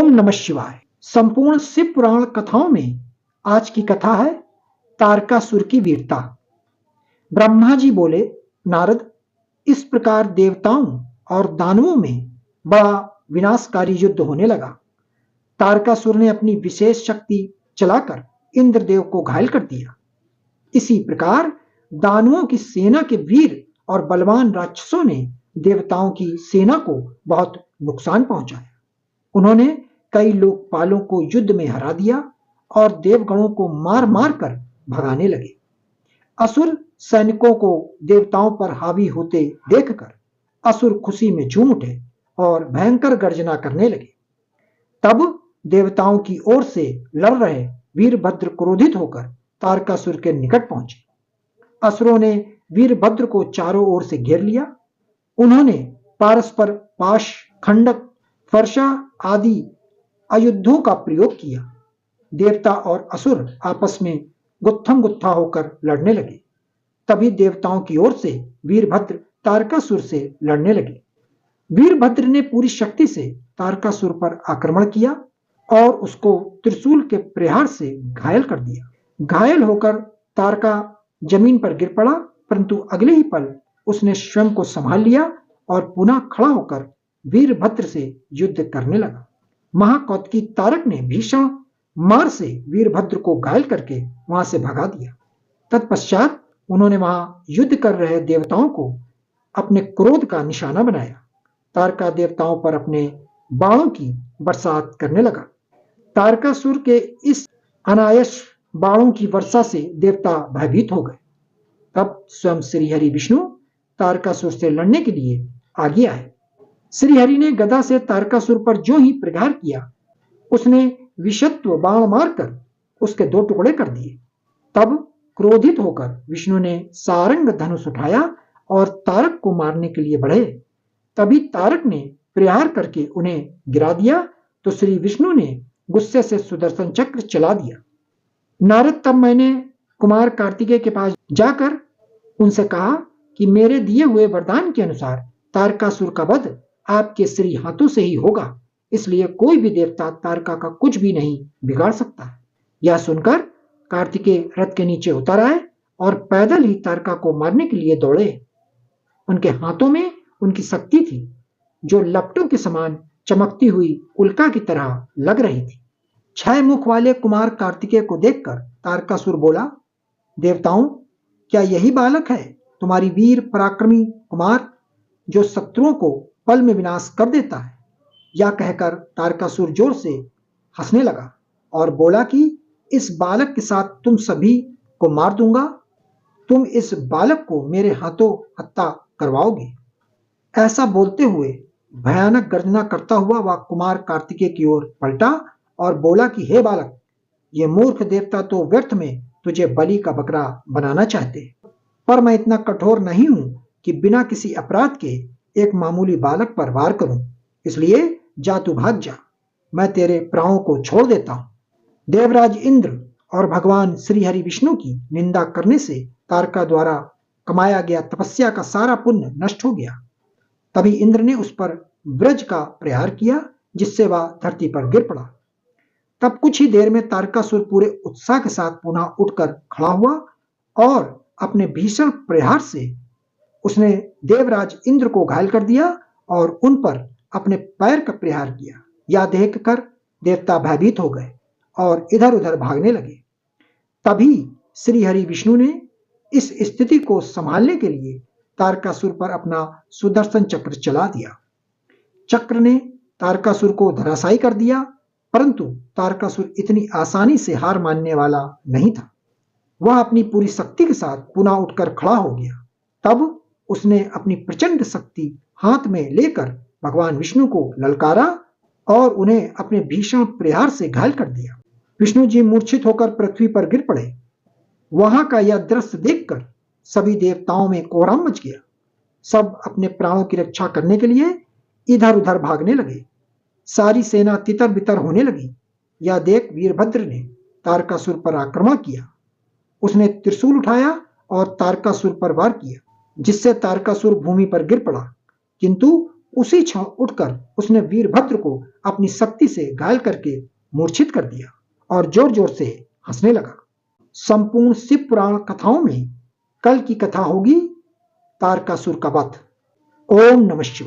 ओम नमः शिवाय। संपूर्ण शिव पुराण कथाओं में आज की कथा है तारकासुर की वीरता। ब्रह्मा जी बोले, नारद, इस प्रकार देवताओं और दानवों में बड़ा विनाशकारी युद्ध होने लगा। तारकासुर ने अपनी विशेष शक्ति चलाकर इंद्रदेव को घायल कर दिया। इसी प्रकार दानवों की सेना के वीर और बलवान राक्षसों ने देवताओं की सेना को बहुत नुकसान पहुंचाया। उन्होंने कई लोकपालों को युद्ध में हरा दिया और देवगणों को मार मार कर भगाने लगे। असुर सैनिकों को देवताओं पर हावी होते देखकर असुर खुशी में झूम उठे और भयंकर गर्जना करने लगे। तब देवताओं की ओर से लड़ रहे वीरभद्र क्रोधित होकर तारकासुर के निकट पहुंचे। असुरों ने वीरभद्र को चारों ओर से घेर लिया। उन्होंने परस्पर पाश, खंडक, फरसा आदि आयुधों का प्रयोग किया। देवता और असुर आपस में गुत्थम गुत्था होकर लड़ने लगे। तभी देवताओं की ओर से वीरभद्र तारकासुर से लड़ने लगे। वीरभद्र ने पूरी शक्ति से तारकासुर पर आक्रमण किया और उसको त्रिशूल के प्रहार से घायल कर दिया। घायल होकर तारका जमीन पर गिर पड़ा, परंतु अगले ही पल उसने स्वयं को संभाल लिया और पुनः खड़ा होकर वीरभद्र से युद्ध करने लगा। महाकौतुकी तारक ने भीषण मार से वीरभद्र को घायल करके वहां से भगा दिया। तत्पश्चात उन्होंने वहां युद्ध कर रहे देवताओं को अपने क्रोध का निशाना बनाया। तारका देवताओं पर अपने बाणों की बरसात करने लगा। तारकासुर के इस अनायास बाणों की वर्षा से देवता भयभीत हो गए। तब स्वयं श्रीहरि विष्णु तारकासुर से लड़ने के लिए आगे आए। श्रीहरि ने गदा से तारकासुर पर जो ही प्रहार किया, उसने विषत्व बाण मारकर उसके दो टुकड़े कर दिए। तब क्रोधित होकर विष्णु ने सारंग धनुष उठाया और तारक को मारने के लिए बढ़े। तभी तारक ने प्रहार करके उन्हें गिरा दिया तो श्री विष्णु ने गुस्से से सुदर्शन चक्र चला दिया। नारद, तब मैंने कुमार कार्तिकेय के पास जाकर उनसे कहा कि मेरे दिए हुए वरदान के अनुसार तारकासुर का वध आपके श्री हाथों से ही होगा, इसलिए कोई भी देवता तारका का कुछ भी नहीं बिगाड़ सकता। यह सुनकर कार्तिकेय रथ के नीचे उतर आए और पैदल ही तारका को मारने के लिए दौड़े। उनके हाथों में उनकी शक्ति थी, जो लपटों के समान चमकती हुई उल्का की तरह लग रही थी। 6 मुख वाले कुमार कार्तिकेय को देखकर तारकासुर बोला, देवताओं, क्या यही बालक है तुम्हारी वीर पराक्रमी कुमार, जो शत्रुओं को पल में विनाश कर देता है? यह कहकर तारकासुर जोर से हंसने लगा और बोला कि इस बालक के साथ तुम सभी को मार दूंगा। तुम इस बालक को मेरे हाथों हत्या करवाओगे। ऐसा बोलते हुए भयानक गर्जना करता हुआ वह कुमार कार्तिकेय की ओर पलटा और बोला कि हे बालक, ये मूर्ख देवता तो व्यर्थ में तुझे बलि का बकरा बनाना चाहते, पर मैं इतना कठोर नहीं हूं कि बिना किसी अपराध के एक मामूली बालक पर वार करूं। इसलिए जा, तू भाग जा, मैं तेरे प्राणों को छोड़ देता हूं। देवराज इंद्र और भगवान श्रीहरि विष्णु की निंदा करने से तारका द्वारा कमाया गया तपस्या का सारा पुण्य नष्ट हो गया। तभी इंद्र ने उस पर वज्र का प्रहार किया, जिससे वह धरती पर गिर पड़ा। तब कुछ ही देर में तारकासुर पूरे उत्साह के साथ पुनः उठकर खड़ा हुआ और अपने भीषण प्रहार से उसने देवराज इंद्र को घायल कर दिया और उन पर अपने पैर का प्रहार किया। यह देखकर देवता भयभीत हो गए और इधर उधर भागने लगे। तभी श्रीहरि विष्णु ने इस स्थिति को संभालने के लिए तारकासुर पर अपना सुदर्शन चक्र चला दिया। चक्र ने तारकासुर को धराशायी कर दिया, परंतु तारकासुर इतनी आसानी से हार मानने वाला नहीं था। वह अपनी पूरी शक्ति के साथ पुनः उठकर खड़ा हो गया। तब उसने अपनी प्रचंड शक्ति हाथ में लेकर भगवान विष्णु को ललकारा और उन्हें अपने भीषण प्रहार से घायल कर दिया। विष्णु जी मूर्छित होकर पृथ्वी पर गिर पड़े। वहां का यह दृश्य देखकर सभी देवताओं में कोहराम मच गया। सब अपने प्राणों की रक्षा करने के लिए इधर उधर भागने लगे। सारी सेना तितर बितर होने लगी। यह देख वीरभद्र ने तारकासुर पर आक्रमण किया। उसने त्रिशूल उठाया और तारकासुर पर वार किया, जिससे तारकासुर भूमि पर गिर पड़ा, किंतु उसी क्षण उठकर उसने वीरभद्र को अपनी शक्ति से घायल करके मूर्छित कर दिया और जोर जोर से हंसने लगा। संपूर्ण शिव पुराण कथाओं में कल की कथा होगी तारकासुर का वध। ओम नमः शिवाय।